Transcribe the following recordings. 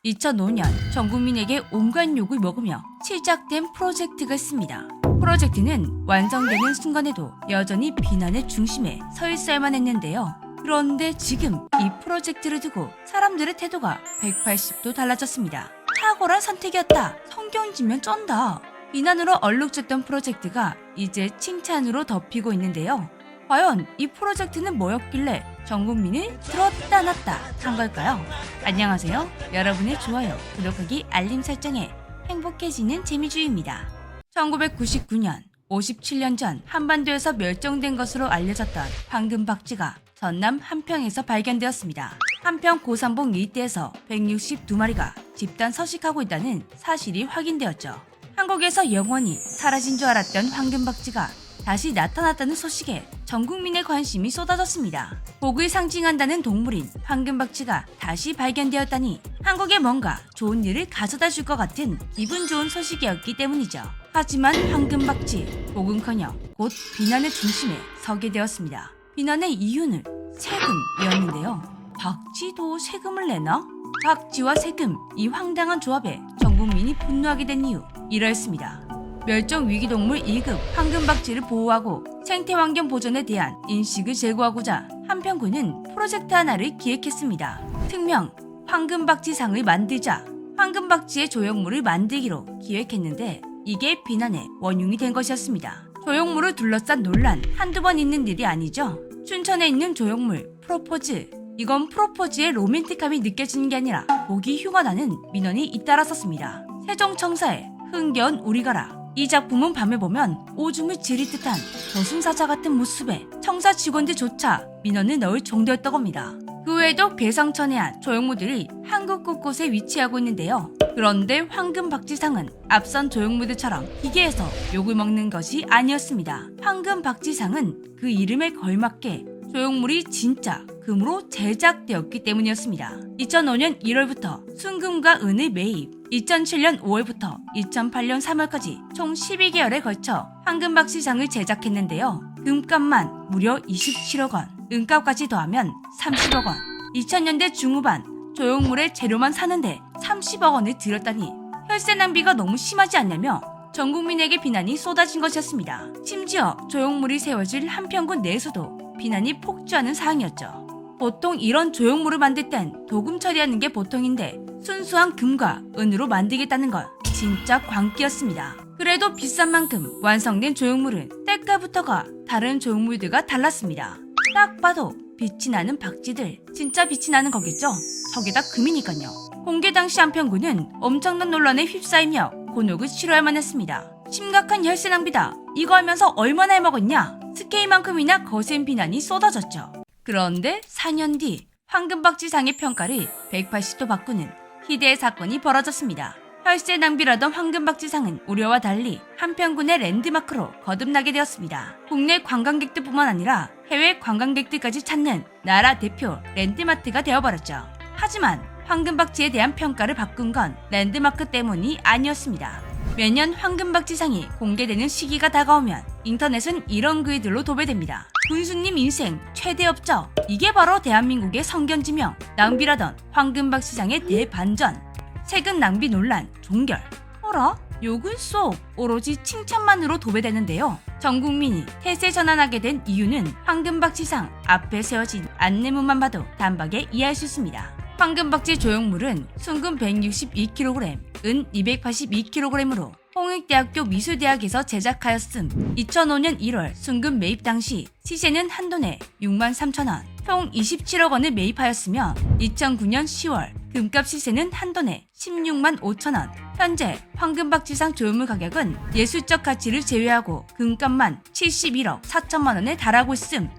2005년 전 국민에게 온갖 욕을 먹으며 시작된 프로젝트가 있습니다. 프로젝트는 완성되는 순간에도 여전히 비난의 중심에 서 있어야만 했는데요. 그런데 지금 이 프로젝트를 두고 사람들의 태도가 180도 달라졌습니다. 탁월한 선택이었다. 성경지면 쩐다. 비난으로 얼룩졌던 프로젝트가 이제 칭찬으로 덮이고 있는데요. 과연 이 프로젝트는 뭐였길래 전 국민을 들었다 놨다 한 걸까요? 안녕하세요. 여러분의 좋아요, 구독하기, 알림 설정에 행복해지는 재미주의입니다. 1999년, 57년 전 한반도에서 멸종된 것으로 알려졌던 황금박쥐가 전남 한평에서 발견되었습니다. 한평 고산봉 일대에서 162마리가 집단 서식하고 있다는 사실이 확인되었죠. 한국에서 영원히 사라진 줄 알았던 황금박쥐가 다시 나타났다는 소식에 전 국민의 관심이 쏟아졌습니다. 복을 상징한다는 동물인 황금박쥐가 다시 발견되었다니 한국에 뭔가 좋은 일을 가져다 줄 것 같은 기분 좋은 소식이었기 때문이죠. 하지만 황금박쥐, 복은커녕 곧 비난의 중심에 서게 되었습니다. 비난의 이유는 세금이었는데요. 박쥐도 세금을 내나? 박쥐와 세금, 이 황당한 조합에 전 국민이 분노하게 된 이유, 이러했습니다. 멸종위기동물 2급 황금박쥐를 보호하고 생태환경 보존에 대한 인식을 제고하고자 한평군은 프로젝트 하나를 기획했습니다. 특명 황금박쥐상을 만들자. 황금박쥐의 조형물을 만들기로 기획했는데 이게 비난의 원흉이 된 것이었습니다. 조형물을 둘러싼 논란 한두 번 있는 일이 아니죠. 춘천에 있는 조형물 프로포즈. 이건 프로포즈의 로맨틱함이 느껴지는 게 아니라 보기 흉가 나는 민원이 잇따랐었습니다. 세종청사의 흥겨운 우리 가라. 이 작품은 밤에 보면 오줌을 지릴 듯한 저승사자 같은 모습에 청사 직원들조차 민원을 넣을 정도였다고 합니다. 그 외에도 괴상천외한 조형물들이 한국 곳곳에 위치하고 있는데요. 그런데 황금박쥐상은 앞선 조형물들처럼 기계에서 욕을 먹는 것이 아니었습니다. 황금박쥐상은 그 이름에 걸맞게 조형물이 진짜 금으로 제작되었기 때문이었습니다. 2005년 1월부터 순금과 은을 매입, 2007년 5월부터 2008년 3월까지 총 12개월에 걸쳐 황금박쥐상을 제작했는데요. 금값만 무려 27억 원, 은값까지 더하면 30억 원. 2000년대 중후반 조형물의 재료만 사는데 30억 원을 들였다니 혈세 낭비가 너무 심하지 않냐며 전 국민에게 비난이 쏟아진 것이었습니다. 심지어 조형물이 세워질 한평군 내에서도 비난이 폭주하는 사항이었죠. 보통 이런 조형물을 만들 땐 도금 처리하는 게 보통인데 순수한 금과 은으로 만들겠다는 건 진짜 광기였습니다. 그래도 비싼 만큼 완성된 조형물은 때가부터가 다른 조형물들과 달랐습니다. 딱 봐도 빛이 나는 박쥐들, 진짜 빛이 나는 거겠죠? 저게 다 금이니까요. 공개 당시 한평군은 엄청난 논란에 휩싸이며 곤혹을 치러야만 했습니다. 심각한 혈세 낭비다. 이거 하면서 얼마나 해먹었냐? 스케일만큼이나 거센 비난이 쏟아졌죠. 그런데 4년 뒤 황금박쥐상의 평가를 180도 바꾸는 희대의 사건이 벌어졌습니다. 혈세 낭비라던 황금박쥐상은 우려와 달리 한평군의 랜드마크로 거듭나게 되었습니다. 국내 관광객들뿐만 아니라 해외 관광객들까지 찾는 나라 대표 랜드마크가 되어버렸죠. 하지만 황금박쥐에 대한 평가를 바꾼 건 랜드마크 때문이 아니었습니다. 매년 황금박쥐상이 공개되는 시기가 다가오면 인터넷은 이런 글들로 도배됩니다. 군수님 인생 최대 업적. 이게 바로 대한민국의 성견지명. 낭비라던 황금박쥐상의 대반전. 세금 낭비 논란 종결. 어라? 욕은 쏙 오로지 칭찬만으로 도배되는데요. 전 국민이 태세 전환하게 된 이유는 황금박쥐상 앞에 세워진 안내문만 봐도 단박에 이해할 수 있습니다. 황금박쥐 조형물은 순금 162kg, 은 282kg으로 홍익대학교 미술대학에서 제작하였음. 2005년 1월 순금 매입 당시 시세는 한돈에 63,000원, 총 27억 원을 매입하였으며 2009년 10월 금값 시세는 한돈에 16만 5천원. 현재 황금박쥐상 조형물 가격은 예술적 가치를 제외하고 금값만 71억 4천만 원에 달하고 있음.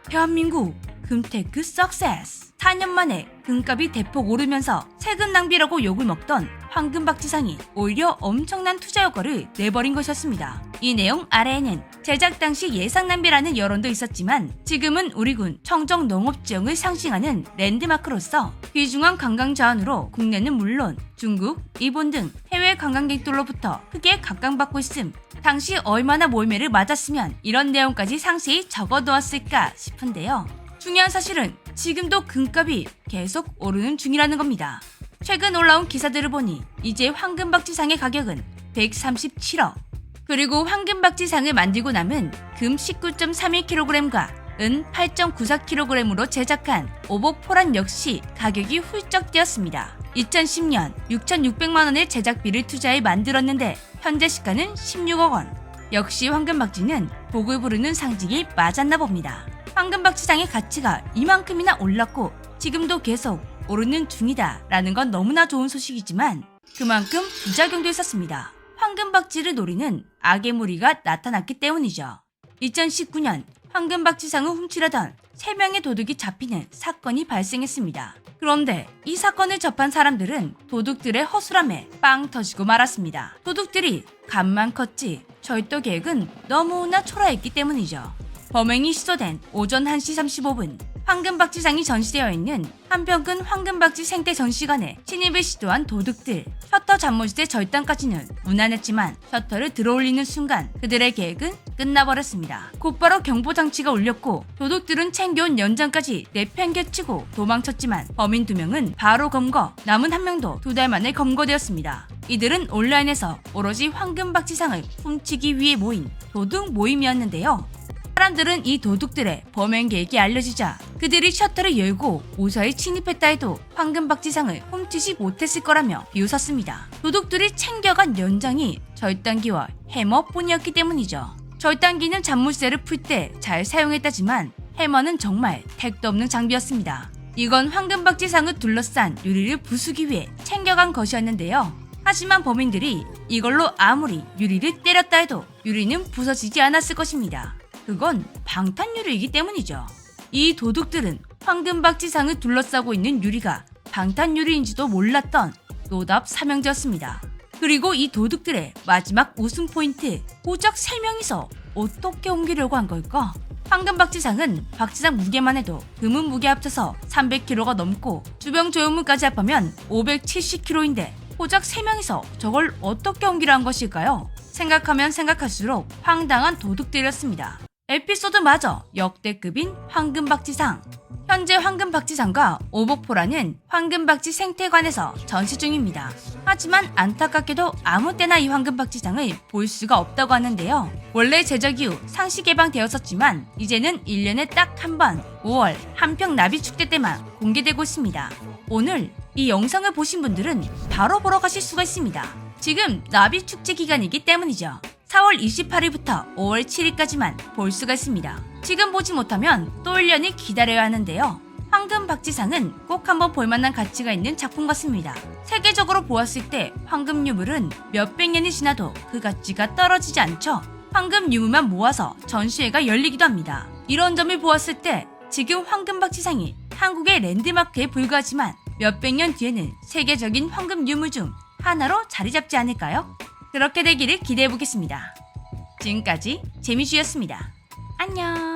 대한민국 금테크 석세스. 4년 만에 금값이 대폭 오르면서 세금 낭비라고 욕을 먹던 황금박쥐상이 오히려 엄청난 투자 효과를 내버린 것이었습니다. 이 내용 아래에는 제작 당시 예상 낭비라는 여론도 있었지만 지금은 우리 군 청정 농업지형을 상징하는 랜드마크로서 귀중한 관광 자원으로 국내는 물론 중국, 일본 등 해외 관광객들로부터 크게 각광받고 있음. 당시 얼마나 몰매를 맞았으면 이런 내용까지 상세히 적어두었을까 싶은데요. 중요한 사실은 지금도 금값이 계속 오르는 중이라는 겁니다. 최근 올라온 기사들을 보니 이제 황금박쥐상의 가격은 137억. 그리고 황금박쥐상을 만들고 남은 금 19.31kg과 은 8.94kg으로 제작한 오복포란 역시 가격이 훌쩍 뛰었습니다. 2010년 6,600만원의 제작비를 투자해 만들었는데 현재 시가는 16억 원. 역시 황금박쥐는 복을 부르는 상징이 맞았나 봅니다. 황금박쥐상의 가치가 이만큼이나 올랐고 지금도 계속 오르는 중이다 라는 건 너무나 좋은 소식이지만 그만큼 부작용도 있었습니다. 황금박쥐를 노리는 악의 무리가 나타났기 때문이죠. 2019년 황금박쥐상을 훔치려던 3명의 도둑이 잡히는 사건이 발생했습니다. 그런데 이 사건을 접한 사람들은 도둑들의 허술함에 빵 터지고 말았습니다. 도둑들이 값만 컸지 절도 계획은 너무나 초라했기 때문이죠. 범행이 시도된 오전 1시 35분 황금박쥐상이 전시되어 있는 한평군 황금박쥐 생태 전시관에 침입을 시도한 도둑들. 셔터 잠못의 절단까지는 무난했지만 셔터를 들어올리는 순간 그들의 계획은 끝나버렸습니다. 곧바로 경보장치가 울렸고 도둑들은 챙겨온 연장까지 내팽개치고 도망쳤지만 범인 2명은 바로 검거, 남은 1명도 2달 만에 검거되었습니다. 이들은 온라인에서 오로지 황금박쥐상을 훔치기 위해 모인 도둑 모임이었는데요. 사람들은 이 도둑들의 범행 계획이 알려지자 그들이 셔터를 열고 무사히 침입했다 해도 황금박쥐상을 훔치지 못했을 거라며 비웃었습니다. 도둑들이 챙겨간 연장이 절단기와 해머뿐이었기 때문이죠. 절단기는 잡물쇠를 풀 때 잘 사용했다지만 해머는 정말 택도 없는 장비였습니다. 이건 황금박쥐상을 둘러싼 유리를 부수기 위해 챙겨간 것이었는데요. 하지만 범인들이 이걸로 아무리 유리를 때렸다 해도 유리는 부서지지 않았을 것입니다. 그건 방탄유리이기 때문이죠. 이 도둑들은 황금박쥐상을 둘러싸고 있는 유리가 방탄유리인지도 몰랐던 노답 삼형제였습니다. 그리고 이 도둑들의 마지막 웃음 포인트, 고작 3명이서 어떻게 옮기려고 한 걸까? 황금박쥐상은 박쥐상 무게만 해도 금은 무게 합쳐서 300kg가 넘고 주병 조형물까지 합하면 570kg인데 고작 3명이서 저걸 어떻게 옮기려 한 것일까요? 생각하면 생각할수록 황당한 도둑들이었습니다. 에피소드마저 역대급인 황금박쥐상. 현재 황금박쥐상과 오복포라는 황금박쥐 생태관에서 전시 중입니다. 하지만 안타깝게도 아무 때나 이 황금박쥐상을 볼 수가 없다고 하는데요. 원래 제작 이후 상시 개방되었었지만 이제는 1년에 딱 한 번 5월 한평 나비축제 때만 공개되고 있습니다. 오늘 이 영상을 보신 분들은 바로 보러 가실 수가 있습니다. 지금 나비축제 기간이기 때문이죠. 4월 28일부터 5월 7일까지만 볼 수가 있습니다. 지금 보지 못하면 또 1년을 기다려야 하는데요. 황금박쥐상은 꼭 한번 볼만한 가치가 있는 작품 같습니다. 세계적으로 보았을 때 황금 유물은 몇백 년이 지나도 그 가치가 떨어지지 않죠. 황금 유물만 모아서 전시회가 열리기도 합니다. 이런 점을 보았을 때 지금 황금박쥐상이 한국의 랜드마크에 불과하지만 몇백 년 뒤에는 세계적인 황금 유물 중 하나로 자리 잡지 않을까요? 그렇게 되기를 기대해보겠습니다. 지금까지 재미주였습니다. 안녕.